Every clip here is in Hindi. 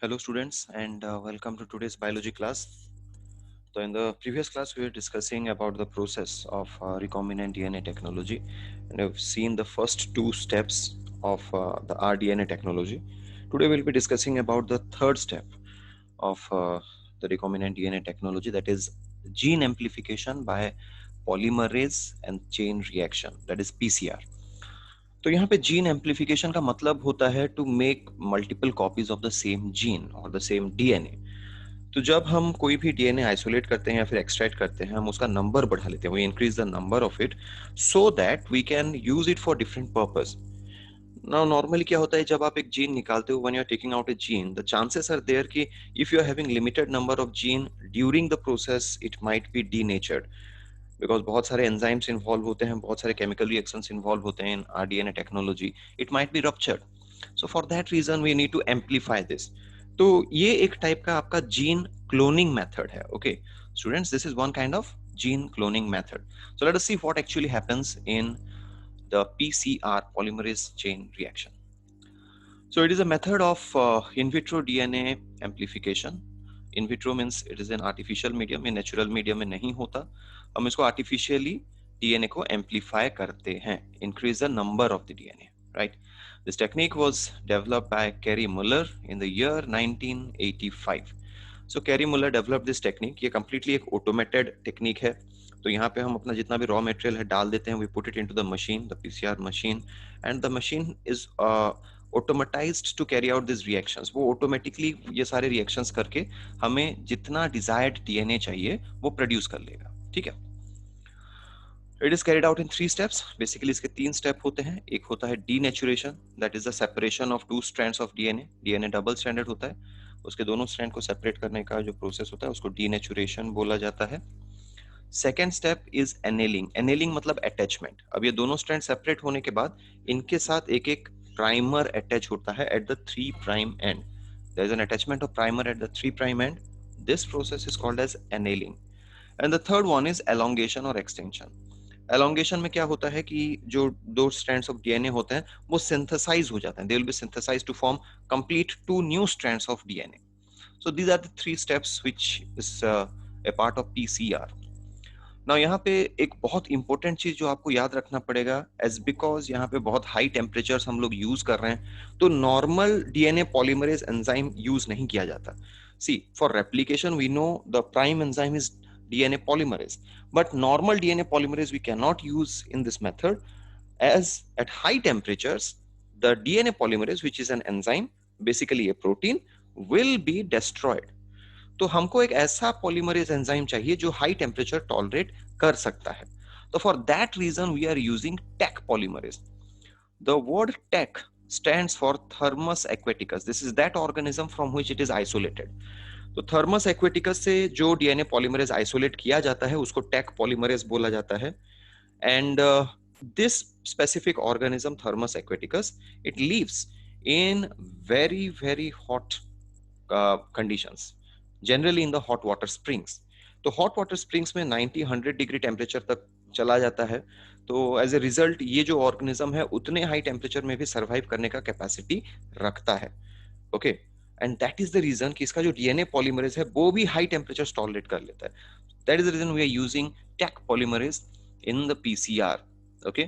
Hello students and welcome to today's biology class. So in the previous class we were discussing about the process of recombinant DNA technology and we've seen the first two steps of the rDNA technology. Today we'll be discussing about the third step of the recombinant DNA technology, that is gene amplification by polymerase and chain reaction, that is PCR. तो यहाँ पे जीन एम्पलीफिकेशन का मतलब होता है to make multiple copies of the same gene और द सेम डीएनए. तो जब हम कोई भी डीएनए आइसोलेट करते हैं या फिर एक्सट्रैक्ट करते हैं, हम उसका नंबर बढ़ा लेते हैं, we increase the number of it so that we can use it for different purpose. Now normally क्या होता है, जब आप एक जीन निकालते हो, when you are taking out a gene, the chances are there कि if you are having limited number of gene during the process it might be denatured, because बहुत सारे एंजाइम्स इन्वॉल्व होते हैं, बहुत सारे केमिकल रिएक्शंस इन्वॉल्व होते हैं in rDNA technology. It might be ruptured. So for that reason we need to amplify this. तो ये एक टाइप का आपका जीन क्लोनिंग मेथड है. Okay students, this is one kind of gene cloning method. So let us see what actually happens in the PCR, polymerase chain reaction. So it is a method of in vitro DNA amplification. In vitro means it is an artificial medium, in natural medium में नहीं होता. हम इसको artificially DNA को amplify करते हैं, increase the number of the DNA, right? This technique was developed by Kary Muller in the year 1985. So Kary Muller developed this technique. ये completely एक automated technique है. तो यहाँ पे हम अपना जितना भी raw material है डाल देते हैं, we put it into the machine, the PCR machine, and the machine is automatized to carry out this reactions. वो ऑटोमेटिकली ये सारे रिएक्शंस करके हमें जितना डिजायर्ड डीएनए चाहिए वो प्रोड्यूस कर लेगा. ठीक है. It is carried out in 3 steps. Basically इसके 3 स्टेप होते हैं. एक होता है denaturation, that is the separation of 2 strands of DNA. DNA double stranded होता है, उसके दोनों स्ट्रैंड को सेपरेट करने का जो प्रोसेस होता है उसको डीनेचुरेशन बोला जाता है. Second step is annealing. Annealing मतलब अटैचमेंट. अब ये दोनों स्ट्रैंड सेपरेट होने के बाद इनके साथ एक एक प्राइमर अटैच होता है at the 3 prime end. There is an attachment of primer at the 3 prime end. This process is called as annealing. And the third one is elongation or extension. Elongation में क्या होता है कि जो दो strands of DNA होते हैं वो synthesize हो जाते हैं. They will be synthesized to form complete 2 new strands of DNA. So these are the 3 steps which is a part of PCR. ना यहाँ पे एक बहुत इंपॉर्टेंट चीज जो आपको याद रखना पड़ेगा, एज बिकॉज यहाँ पे बहुत हाई टेम्परेचर्स हम लोग यूज कर रहे हैं, तो normal DNA polymerase enzyme use नहीं किया जाता. See for replication we know the prime enzyme is DNA polymerase, but normal DNA polymerase we can not use in this method, as at high temperatures the DNA polymerase, which is an enzyme, basically a protein, will be destroyed. तो हमको एक ऐसा पॉलीमरेज एंजाइम चाहिए जो हाई टेम्परेचर टॉलरेट कर सकता है. तो for that reason we are using Taq polymerase. The word Taq stands for Thermus aquaticus. This is that organism from which it is isolated. तो थर्मस एक्वेटिकस से जो डीएनए पॉलीमरेज आइसोलेट किया जाता है उसको टेक पॉलीमरेज बोला जाता है. And this specific organism, Thermus aquaticus, it lives in very hot conditions, generally in the hot water springs. तो hot water springs में 90-100 डिग्री टेम्परेचर तक चला जाता है. तो एज ए रिजल्ट ये जो ऑर्गेनिज्म है उतने हाई टेम्परेचर में भी सर्वाइव करने का कैपेसिटी रखता है. Okay, and that is the reason कि इसका जो डीएनए पॉलीमरेज है वो भी हाई टेम्परेचर टॉलरेट कर लेता है. That is the reason we are using Taq polymerase in the PCR. Okay,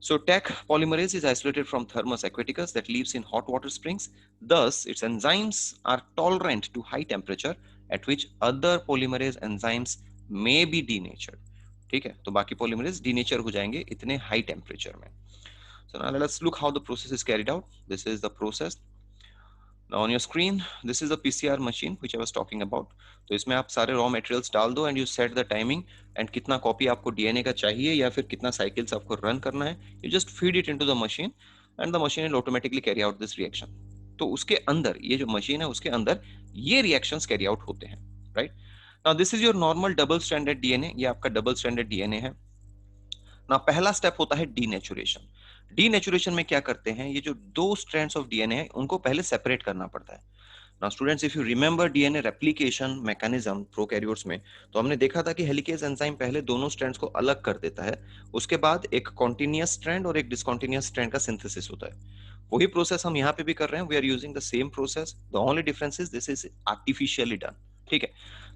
so Taq polymerase is isolated from Thermus aquaticus that lives in hot water springs. Thus, its enzymes are tolerant to high temperature at which other polymerase enzymes may be denatured. ठीक है, तो बाकी polymerase denature हो जाएंगे इतने high temperature में. So now let's look how the process is carried out. This is the process. Now on your screen, this is the PCR machine which I was talking about. तो इसमें आप सारे raw materials डाल दो and you set the timing and कितना कॉपी आपको डीएनए का चाहिए या फिर कितना साइकिल्स आपको रन करना है. You just feed it into the machine and the machine will automatically carry out this reaction. तो उसके अंदर ये जो मशीन है उसके अंदर ये रिएक्शंस कैरी आउट होते हैं, right. Now this is your normal double stranded DNA. ये आपका डबल स्ट्रैंडेड डीएनए है. ना पहला स्टेप होता है डीनेचुरेशन. डीनेचुरेशन में क्या करते हैं, ये जो 2 स्ट्रैंड्स ऑफ डीएनए है उनको पहले सेपरेट करना पड़ता है. Now students, if you remember DNA replication mechanism prokaryotes में, तो हमने देखा था कि हेलिकेज एंजाइम पहले दोनों स्ट्रैंड्स को अलग कर देता है, उसके बाद एक कॉन्टिन्यूअस स्ट्रैंड और एक डिसकॉन्टिन्यूअस स्ट्रैंड का सिंथेसिस होता है। वही प्रोसेस हम यहाँ पे भी कर रहे हैं, we are using the same process, the only difference is this is artificially done. ठीक है,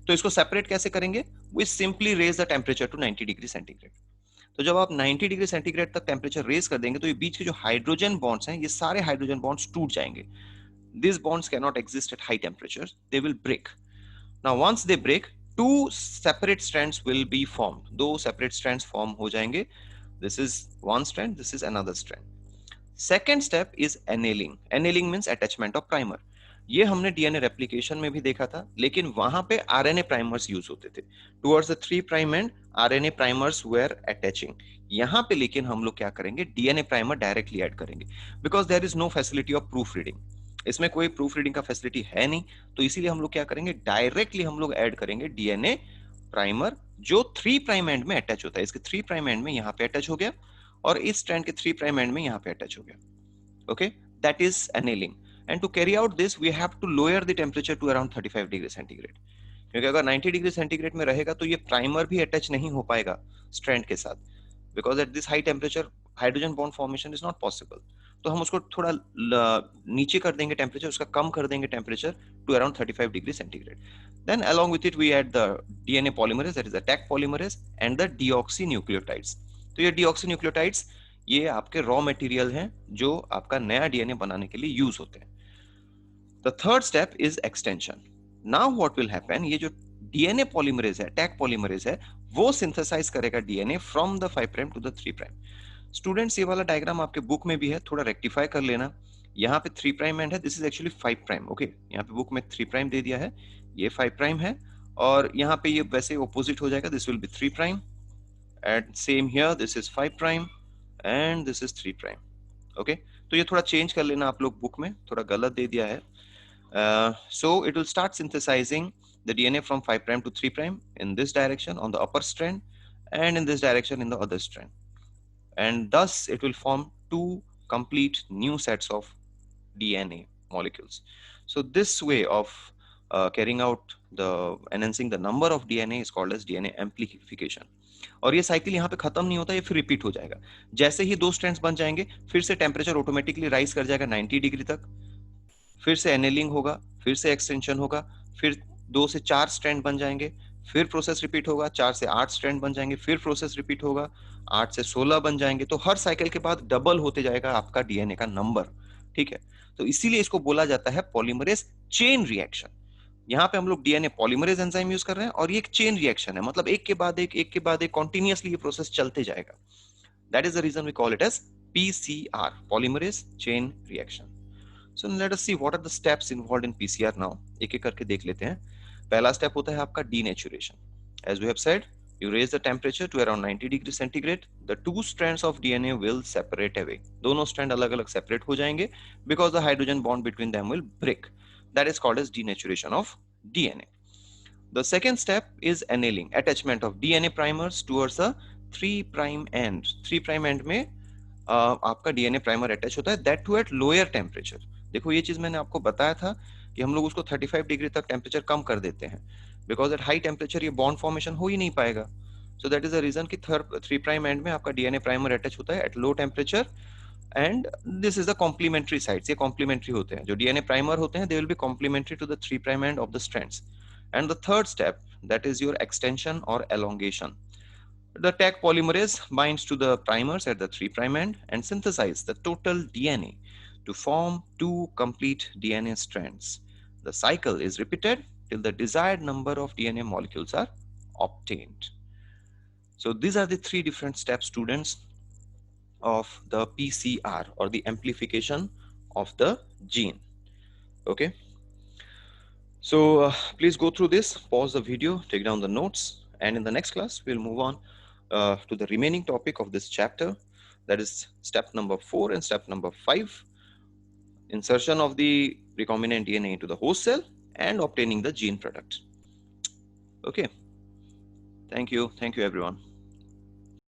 तो इसको सेपरेट कैसे करेंगे? We simply raise the temperature to 90 degree centigrade. तो जब आप 90 डिग्री सेंटीग्रेड तक टेम्परेचर रेज कर देंगे तो ये बीच के जो हाइड्रोजन बॉन्ड्स हैं, ये सारे हाइड्रोजन बॉन्ड्स टूट जाएंगे। These bonds cannot exist at high temperatures, they will break. Now once they break, two separate strands will be formed. दो separate strands form हो जाएंगे. This is one strand, this is another strand. Second step is annealing. Annealing means attachment of primer. ये हमने डीएनए रेप्लिकेशन में भी देखा था, लेकिन वहां पे आरएनए प्राइमर्स यूज होते थे towards the 3 prime end, RNA primers were attaching. यहाँ पे लेकिन हम लोग क्या करेंगे, डीएनए प्राइमर डायरेक्टली ऐड करेंगे, because there is no facility of proof reading. इसमें कोई प्रूफ रीडिंग का फैसिलिटी है नहीं, तो इसीलिए हम लोग क्या करेंगे, डायरेक्टली हम लोग ऐड करेंगे डीएनए प्राइमर, जो 3 प्राइम एंड में अटैच होता है। इसके 3 प्राइम एंड में यहाँ पे अटैच हो गया, और इस स्ट्रैंड के 3 प्राइम एंड में यहाँ पे अटैच हो गया। Okay, that is annealing. And to carry out this, we have to lower the temperature to around 35 degree centigrade, क्योंकि अगर 90 डिग्री सेंटीग्रेड में रहेगा तो ये प्राइमर भी अटैच नहीं हो पाएगा स्ट्रैंड के साथ, because at this high temperature hydrogen bond formation is not possible. तो हम उसको थोड़ा नीचे कर देंगे टेम्परेचर, उसका कम कर देंगे temperature to around 35 degree centigrade. Then along with it we add the DNA polymerase, that is the Taq polymerase, and the deoxynucleotides. तो ये deoxynucleotides ये आपके रॉ मटेरियल हैं जो आपका नया डीएनए बनाने के लिए यूज होते हैं। The third step is extension. Now what will happen, ये जो डीएनए पॉलीमरेज है, टैग पॉलीमरेज है, वो सिंथेसाइज करेगा DNA from the 5 prime to the 3 prime. Students, ये वाला डायग्राम आपके बुक में भी है, थोड़ा रेक्टिफाई कर लेना। यहाँ पे 3 प्राइम एंड है, this is actually 5 prime. Okay, यहाँ पे बुक में 3 प्राइम दे दिया है, ये 5 प्राइम है, और यहाँ पे ये वैसे ऑपोजिट हो जाएगा, this will be 3 prime, and same here this is 5 prime and this is 3 prime. Okay, तो ये थोड़ा चेंज कर लेना आप लोग, बुक में थोड़ा गलत दे दिया है। So it will start synthesizing the DNA from 5 prime to 3 prime in this direction on the upper strand, and in this direction in the other strand, and thus it will form two complete new sets of DNA molecules. So this way of carrying out the enhancing the number of DNA is called as DNA amplification. और ये साइकिल यहाँ पे खत्म नहीं होता, ये फिर रिपीट हो जाएगा। जैसे ही दो स्ट्रैंड्स बन जाएंगे, फिर से टेम्परेचर ऑटोमेटिकली राइज कर जाएगा 90 डिग्री तक, फिर से एनेलिंग होगा, फिर से एक्सटेंशन होगा, फिर 2 से 4 स्ट्रैंड बन जाएंगे, फिर प्रोसेस रिपीट होगा, 4 से 8 स्ट्रैंड बन जाएंगे, फिर प्रोसेस रिपीट होगा, 8 से 16 बन जाएंगे। तो हर साइकिल के बाद डबल होते जाएगा आपका डीएनए का नंबर। ठीक है, तो इसीलिए इसको बोला जाता है पॉलीमरेज चेन रिएक्शन। यहाँ पे हम लोग डीएनए पॉलीमरेज एंजाइम यूज कर रहे हैं, और ये एक चेन रिएक्शन है, मतलब एक के बाद एक के बाद एक कॉन्टिन्यूअसली ये प्रोसेस चलते जाएगा। That is the reason we call it as PCR, polymerase chain reaction. So let us see what are the steps involved in PCR now. एक एक करके देख लेते हैं। पहला स्टेप होता है आपका denaturation. As we have said, you raise the temperature to around 90 degree centigrade. The two strands of DNA will separate away. दोनों strand अलग-अलग separate हो जाएंगे because the hydrogen bond between them will break. That is called as denaturation of DNA. The second step is annealing, attachment of DNA primers towards the 3 prime end. 3 prime end में आपका डीएनए प्राइमर अटैच होता है, that to at lower temperature. देखो ये चीज मैंने आपको बताया था कि हम लोग उसको 35 डिग्री तक टेम्परेचर कम कर देते हैं, बिकॉज एट हाई टेम्परेचर ये बॉन्ड फॉर्मेशन हो ही नहीं पाएगा। So that is the reason कि 3 प्राइम एंड में आपका डीएनए प्राइमर अटैच होता है at low temperature, and this is the complementary sites. ये कॉम्प्लीमेंट्री होते हैं, जो डीएनए प्राइमर होते हैं, they will be complementary to the 3 prime end of the strands. And the third step, that is your extension और elongation. The Taq polymerase binds to the primers at the 3 prime end and synthesizes the total DNA to form 2 complete DNA strands. The cycle is repeated till the desired number of DNA molecules are obtained. So these are the 3 different steps, students, of the PCR, or the amplification of the gene. Okay. So please go through this, pause the video, take down the notes, and in the next class we'll move on to the remaining topic of this chapter, that is step number 4 and step number 5, insertion of the recombinant DNA into the host cell and obtaining the gene product. Okay, thank you everyone.